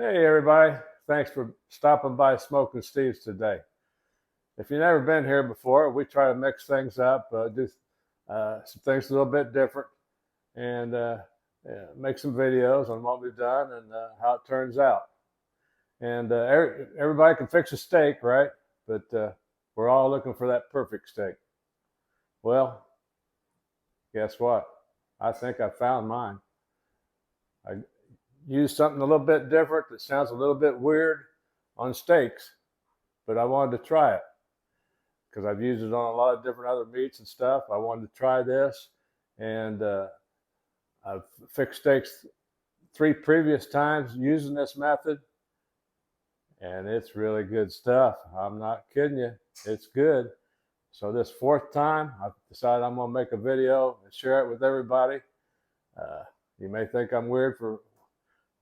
Hey everybody, thanks for stopping by SmokinSteve's today. If you've never been here before, we try to mix things up, do some things a little bit different, and make some videos on what we've done and how it turns out. And everybody can fix a steak, right? But we're all looking for that perfect steak. Well, guess what? I think I found mine. I used something a little bit different that sounds a little bit weird on steaks, but I wanted to try it because I've used it on a lot of different other meats and stuff. I wanted to try this, and I've fixed steaks 3 previous times using this method, and it's really good stuff. I'm not kidding you, it's good. So this 4th time, I've decided I'm gonna make a video and share it with everybody. You may think I'm weird for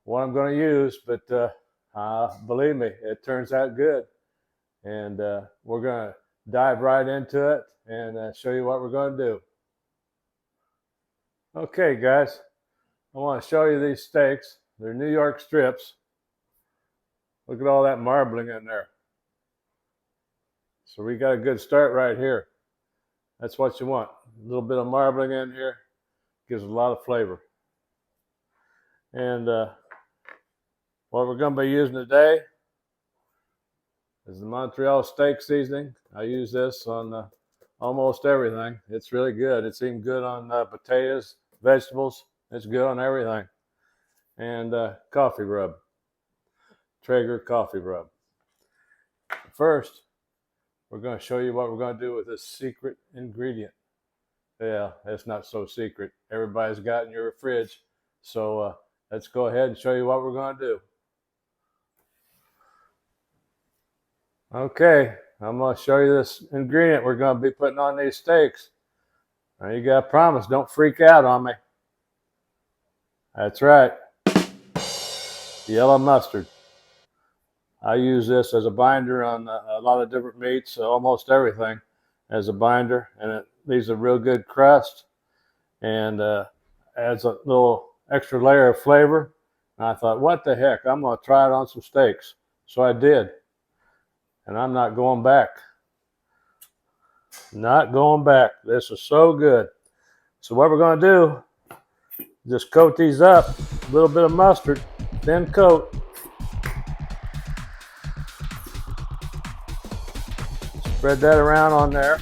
what I'm going to use, but believe me, it turns out good. And we're going to dive right into it and show you what we're going to do. Okay, guys, I want to show you these steaks. They're New York strips. Look at all that marbling in there. So we got a good start right here. That's what you want. A little bit of marbling in here gives a lot of flavor. And what we're going to be using today is the Montreal steak seasoning. I use this on almost everything. It's really good. It's even good on potatoes, vegetables. It's good on everything. And coffee rub, Traeger coffee rub. First, we're going to show you what we're going to do with this secret ingredient. Yeah, it's not so secret. Everybody's got it in your fridge. So let's go ahead and show you what we're going to do. Okay, I'm going to show you this ingredient we're going to be putting on these steaks. Now you got to promise, don't freak out on me. That's right, yellow mustard. I use this as a binder on a lot of different meats, almost everything as a binder, and it leaves a real good crust and adds a little extra layer of flavor. And I thought, what the heck, I'm going to try it on some steaks. So I did. And I'm not going back. Not going back. This is so good. So what we're going to do, just coat these up. A little bit of mustard, thin coat. Spread that around on there.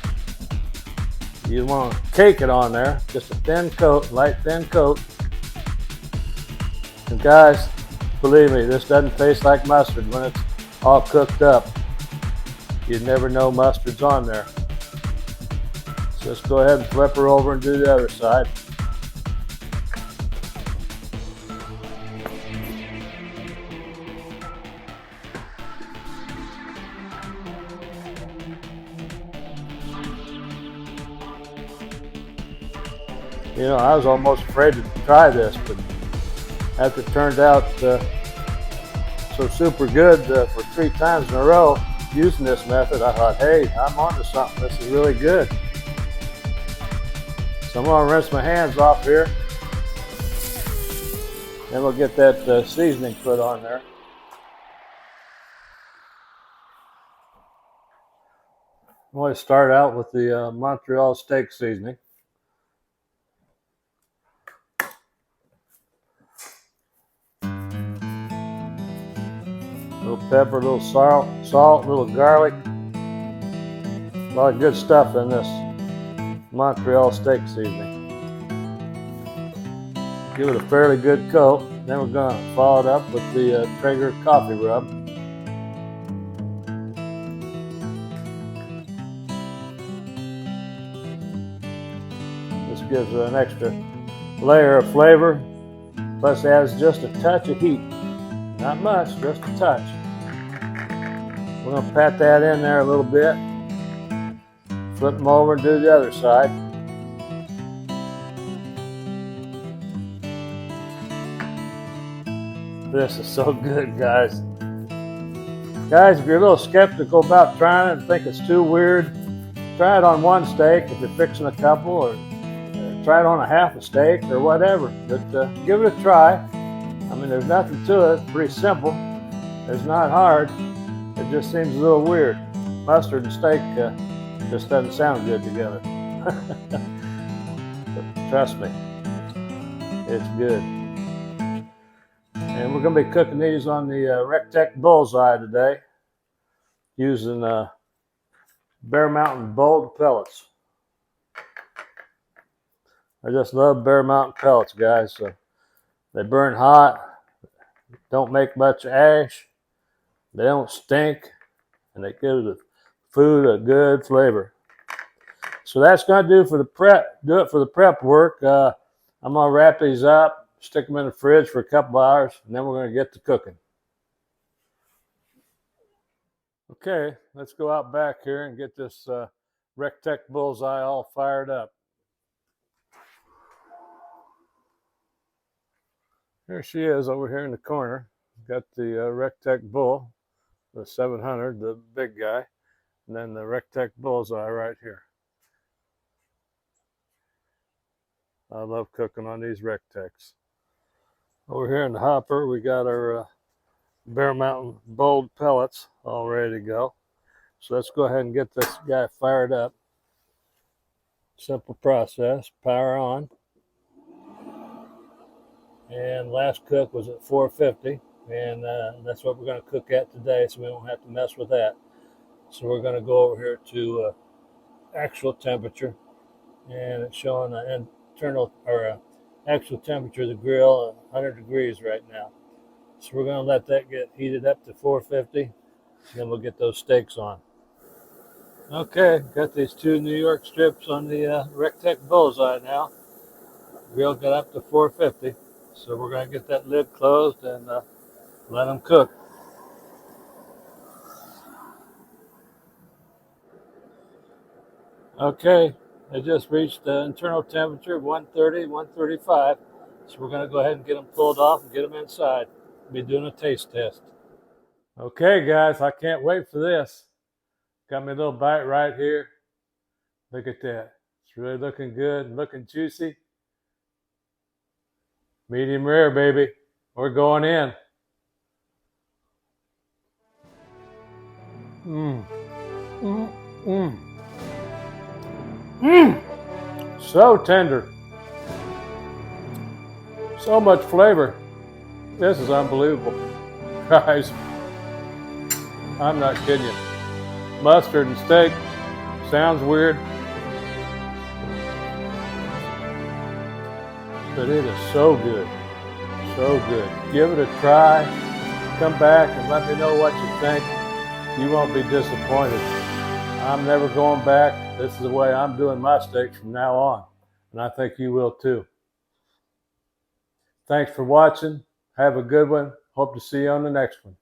You want to cake it on there. Just a thin coat, light thin coat. And guys, believe me, this doesn't taste like mustard when it's all cooked up. You'd never know mustard's on there. So let's go ahead and flip her over and do the other side. You know, I was almost afraid to try this, but after it turned out so super good for 3 times in a row using this method, I thought, hey, I'm onto something. This is really good. So I'm going to rinse my hands off here. Then we'll get that seasoning put on there. I'm going to start out with the Montreal steak seasoning. A little pepper, a little salt, a little garlic. A lot of good stuff in this Montreal steak seasoning. Give it a fairly good coat. Then we're going to follow it up with the Traeger coffee rub. This gives it an extra layer of flavor, plus adds just a touch of heat. Not much, just a touch. We're going to pat that in there a little bit. Flip them over and do the other side. This is so good, guys. Guys, if you're a little skeptical about trying it and think it's too weird, try it on one steak if you're fixing a couple, or try it on a half a steak or whatever. But give it a try. I mean, there's nothing to it. It's pretty simple. It's not hard. It just seems a little weird. Mustard and steak just doesn't sound good together. But trust me, it's good. And we're going to be cooking these on the RecTeq BullsEye today, using Bear Mountain bold pellets. I just love Bear Mountain pellets, guys. So they burn hot, don't make much ash, they don't stink, and they give the food a good flavor. So that's gonna do for the prep. Do it for the prep work. I'm gonna wrap these up, stick them in the fridge for a couple hours, and then we're gonna get to cooking. Okay, let's go out back here and get this RecTeq BullsEye all fired up. Here she is over here in the corner. Got the RecTeq Bull, the 700, the big guy, and then the RecTeq BullsEye right here. I love cooking on these RecTeqs. Over here in the hopper, we got our Bear Mountain bold pellets all ready to go. So let's go ahead and get this guy fired up. Simple process, power on. And last cook was at 450, and that's what we're going to cook at today, so we don't have to mess with that. So we're going to go over here to actual temperature, and it's showing an internal or actual temperature of the grill 100 degrees right now. So we're going to let that get heated up to 450, and then we'll get those steaks on. Okay, got these 2 New York strips on the RecTeq BullsEye now. Grill got up to 450. So we're going to get that lid closed and let them cook. Okay, they just reached the internal temperature of 130, 135. So we're going to go ahead and get them pulled off and get them inside. We'll be doing a taste test. Okay, guys, I can't wait for this. Got me a little bite right here. Look at that. It's really looking good, looking juicy. Medium rare, baby. We're going in. So tender. So much flavor. This is unbelievable. Guys, I'm not kidding you. Mustard and steak. Sounds weird, but it is so good. So good. Give it a try. Come back and let me know what you think. You won't be disappointed. I'm never going back. This is the way I'm doing my steaks from now on, and I think you will too. Thanks for watching. Have a good one. Hope to see you on the next one.